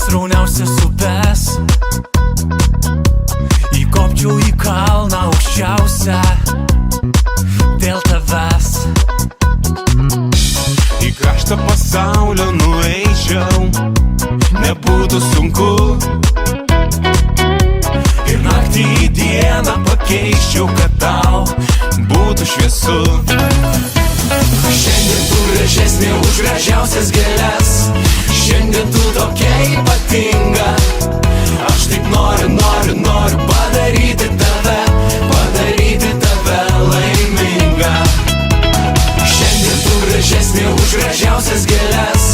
Srauniausias upes, įkopčiau į kalną aukščiausią dėl tavęs. Į kraštą pasaulio nueičiau, nebūtų sunku, ir naktį į dieną pakeičiau, kad tau būtų šviesu. Šiandien tu gražesnė už gražiausias gėles, šiandien tu tokia ypatinga. Aš taip noriu padaryti tave laimingą. Šiandien tu gražesnė už gražiausias gėles,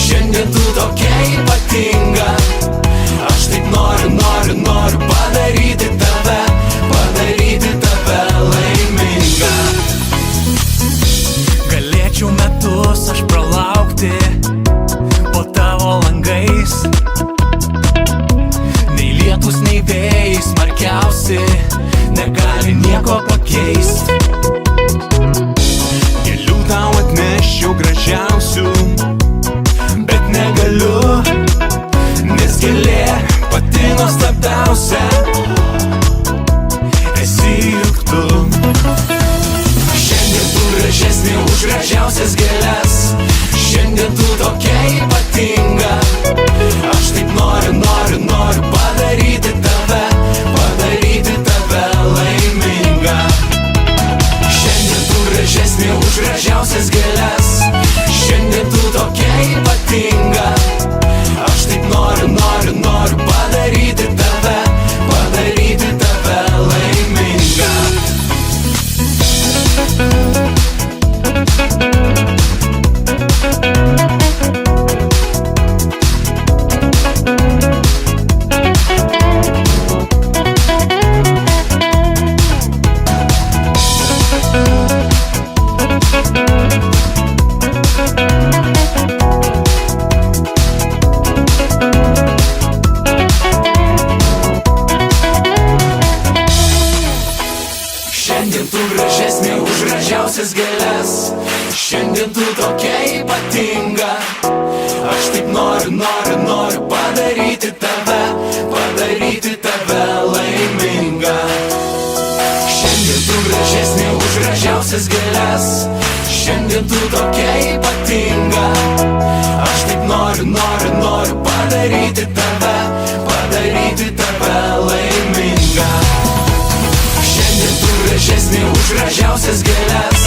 šiandien tu tokia ypatinga. Aš taip noriu padaryti tave laimingą. Galėčiau metus aš pralaukti po tavo langais, nei lietus, nei vėjai smarkiausi negali nieko pakeist. Gėlių tau atneščiau gražiausių, bet negaliu, nes gėlė pati nuostabiausia esi juk tu. Šiandien tu gražesnė už gražiausias gėles, šiandien tu tokia ypatinga. Aš taip noriu padaryti tave laimingą. Šiandien tu gražesnė už gražiausias gėles, šiandien tu tokia ypatinga. Aš taip noriu padaryti tave laimingą. Šiandien tu gražesnė už gražiausias gėles, šiandien tu tokia ypatinga. Aš taip noriu padaryti tave laimingą. Šiandien tu gražesnė už gražiausias gėles, šiandien tu tokia ypatinga. Aš taip noriu padaryti tave laimingą. Šiandien tu gražesnė už gražiausias gėles,